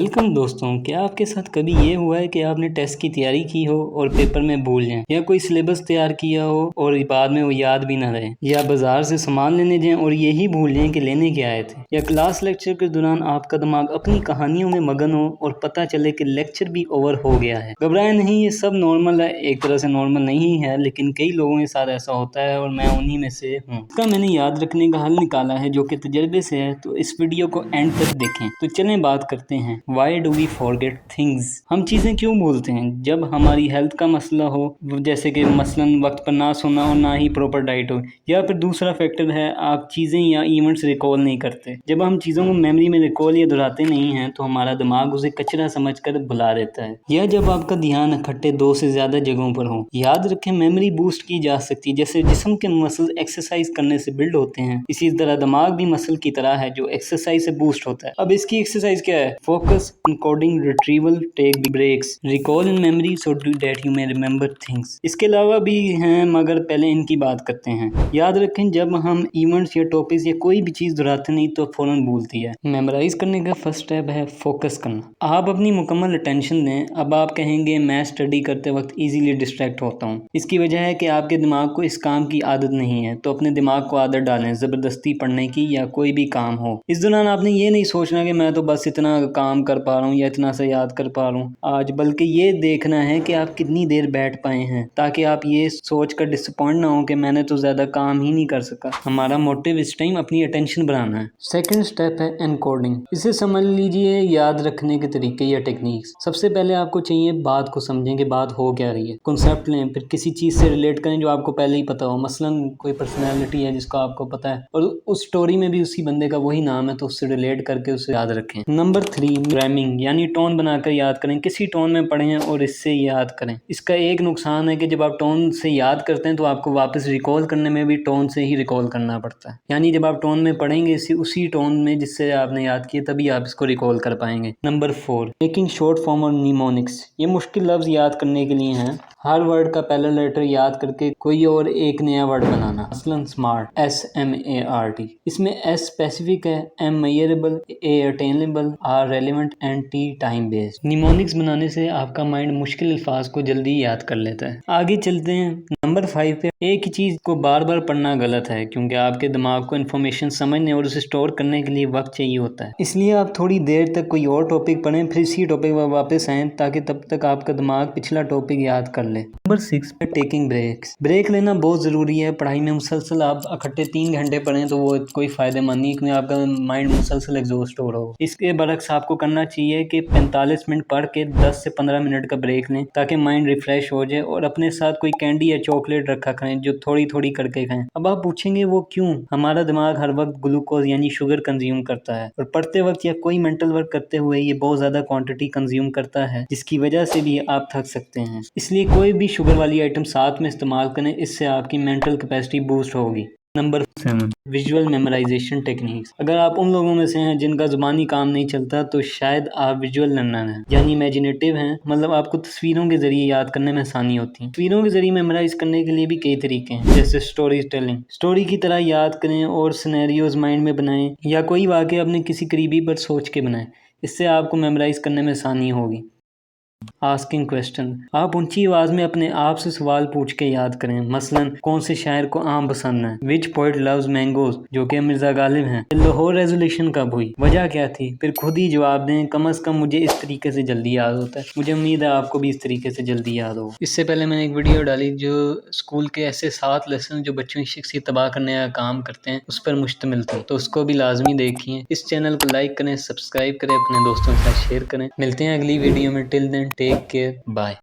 Welcome दोस्तों, क्या आपके साथ कभी ये हुआ है कि आपने टेस्ट की तैयारी की हो और पेपर में भूल जाएं, या कोई सिलेबस तैयार किया हो और बाद में वो याद भी ना रहे, या बाजार से सामान लेने जाएं और यही भूल जाएं कि लेने क्या आए थे, या क्लास लेक्चर के दौरान आपका दिमाग अपनी कहानियों में मगन हो और पता चले कि लेक्चर भी ओवर हो गया है। घबराएं नहीं, ये सब नॉर्मल है। एक तरह से नॉर्मल नहीं है, लेकिन कई लोगों के साथ ऐसा होता है और मैं उन्हीं में से हूँ। इसका मैंने याद रखने का हल निकाला है जो कि तजर्बे से है, तो इस वीडियो को एंड तक देखें। तो चलें बात करते हैं, why do we forget things. हम चीज़ें क्यों भूलते हैं? जब हमारी हेल्थ का मसला हो, जैसे कि मसलन वक्त पर ना सोना हो, ना ही प्रॉपर डाइट हो, या फिर दूसरा फैक्टर है आप चीज़ें या इवेंट्स रिकॉल नहीं करते। जब हम चीज़ों को मेमोरी में रिकॉल या दोहराते नहीं हैं तो हमारा दिमाग उसे कचरा समझकर भुला देता है। या जब आपका ध्यान इकट्ठे 2 से ज़्यादा जगहों पर हो। याद रखें, मेमोरी बूस्ट की जा सकती है, जैसे जिस्म के मसल एक्सरसाइज करने से बिल्ड होते हैं, इसी तरह दिमाग भी मसल की तरह है जो एक्सरसाइज से बूस्ट होता है। अब इसकी एक्सरसाइज क्या है? Focus, encoding, retrieval, take breaks, recall in memory so that you may remember things। इसके अलावा भी हैं, मगर पहले इनकी बात करते हैं। याद रखें, जब हम इवेंट्स या टॉपिक्स या कोई भी चीज़ दोहराते नहीं तो फौरन भूलती है। मेमोराइज करने का फर्स्ट स्टेप है फोकस करना। आप अपनी मुकम्मल अटेंशन दें। अब आप कहेंगे मैं स्टडी करते वक्त इजीली डिस्ट्रैक्ट होता हूँ। इसकी वजह है कि आपके दिमाग को इस काम की आदत नहीं है, तो अपने दिमाग को आदत डालें ज़बरदस्ती पढ़ने की या कोई भी काम हो। इस दौरान आपने ये नहीं सोचना कि मैं तो बस इतना काम कर पा रहा हूँ या इतना सा याद कर पा रहा हूँ आज, बल्कि ये देखना है कि आप कितनी देर बैठ पाए हैं, ताकि आप ये सोच कर डिसअपॉइंट ना हो कि मैंने तो ज़्यादा काम ही नहीं कर सका। हमारा मोटिव इस टाइम अपनी अटेंशन बढ़ाना है। सेकंड स्टेप है एनकोडिंग। इसे समझ लीजिए याद रखने के तरीके या टेक्निक्स। सबसे पहले आपको चाहिए बात को समझें कि बात हो क्या रही है। कॉन्सेप्ट लें, फिर किसी चीज़ से रिलेट करें जो आपको पहले ही पता हो। मसलन कोई पर्सनैलिटी है जिसको आपको पता है और उस स्टोरी में भी उसी बंदे का वही नाम है, तो उससे रिलेट करके उसे याद रखें। नंबर 3, रैमिंग, यानी टोन बनाकर याद करें। किसी टोन में पढ़ें और इससे याद करें। इसका एक नुकसान है कि जब आप टोन से याद करते हैं तो आपको वापस रिकॉल करने में भी टोन से ही रिकॉल करना पड़ता है। यानी जब आप टोन में पढ़ेंगे उसी टोन में जिससे आपने याद किया, तभी आप इसको रिकॉल कर पाएंगे। नंबर 4, मेकिंग शॉर्ट फॉर्म और निमोनिक्स। ये मुश्किल लफ्ज़ याद करने के लिए हैं। हर वर्ड का पहला लेटर याद करके कोई और एक नया वर्ड बनाना। मसलन स्मार्ट, SMART। इसमें S स्पेसिफिक है, M measurable, A attainable, R relevant and T time based. Mnemonics बनाने से आपका माइंड मुश्किल अल्फाज को जल्दी याद कर लेता है। आगे चलते हैं नंबर 5 पे। एक ही चीज़ को बार बार पढ़ना गलत है, क्योंकि आपके दिमाग को इन्फॉर्मेशन समझने और उसे स्टोर करने के लिए वक्त चाहिए होता है। इसलिए आप थोड़ी देर तक कोई और टॉपिक पढ़ें, फिर इसी टॉपिक पर वापस आएँ, ताकि तब तक आपका दिमाग पिछला टॉपिक याद कर ले। नंबर 6 पे टेकिंग ब्रेक्स। ब्रेक लेना बहुत ज़रूरी है। पढ़ाई में मुसलसल आप इकट्ठे 3 घंटे पढ़ें तो वो कोई फ़ायदेमंद नहीं, क्योंकि आपका माइंड मुसलसल एग्जॉस्ट हो रहा हो। इसके बरक्स आपको करना चाहिए कि 45 मिनट पढ़ के 10 से 15 मिनट का ब्रेक लें, ताकि माइंड रिफ्रेश हो जाए, और अपने साथ कोई कैंडी या चॉकलेट रखा करें जो थोड़ी थोड़ी करके खाएं। अब आप पूछेंगे वो क्यों? हमारा दिमाग हर वक्त ग्लूकोज यानी शुगर कंज्यूम करता है, और पढ़ते वक्त या कोई मेंटल वर्क करते हुए ये बहुत ज़्यादा क्वांटिटी कंज्यूम करता है, जिसकी वजह से भी आप थक सकते हैं। इसलिए कोई भी शुगर वाली आइटम साथ में इस्तेमाल करें, इससे आपकी मेंटल कैपेसिटी बूस्ट होगी। Number 7, visual memorisation techniques. अगर आप उन लोगों में से हैं जिनका जुबानी काम नहीं चलता, तो शायद आप विजुअल लर्नर हैं, यानी इमेजिनेटिव हैं। मतलब आपको तस्वीरों के जरिए याद करने में आसानी होती है। तस्वीरों के जरिए मेमोराइज करने के लिए भी कई तरीके हैं, जैसे स्टोरी टेलिंग। स्टोरी की तरह याद करें और सिनेरियोज माइंड में बनाएं, या कोई वाक़या अपने किसी करीबी पर सोच के बनाएं। इससे आपको मेमोराइज करने में आसानी होगी। Asking question. आप ऊंची आवाज़ में अपने आप से सवाल पूछ के याद करें। मसलन कौन से शायर को आम पसंद है? विच पोइट लव्स मैंगोज, जो कि मिर्ज़ा गालिब हैं। लाहौर रेजोल्यूशन कब हुई? वजह क्या थी? फिर खुद ही जवाब दें। कम अज़ कम मुझे इस तरीके से जल्दी याद होता है। मुझे उम्मीद है आपको भी इस तरीके से जल्दी याद हो। इससे पहले मैंने एक वीडियो डाली जो स्कूल के ऐसे 7 लेसन जो बच्चों की शख्सियत तबाह करने का काम करते हैं, उस पर मुश्तमिल थी, तो उसको भी लाजमी देखिए। इस चैनल को लाइक करें, सब्सक्राइब करें, अपने दोस्तों के साथ शेयर करें। मिलते हैं अगली वीडियो में। Till then take care, bye.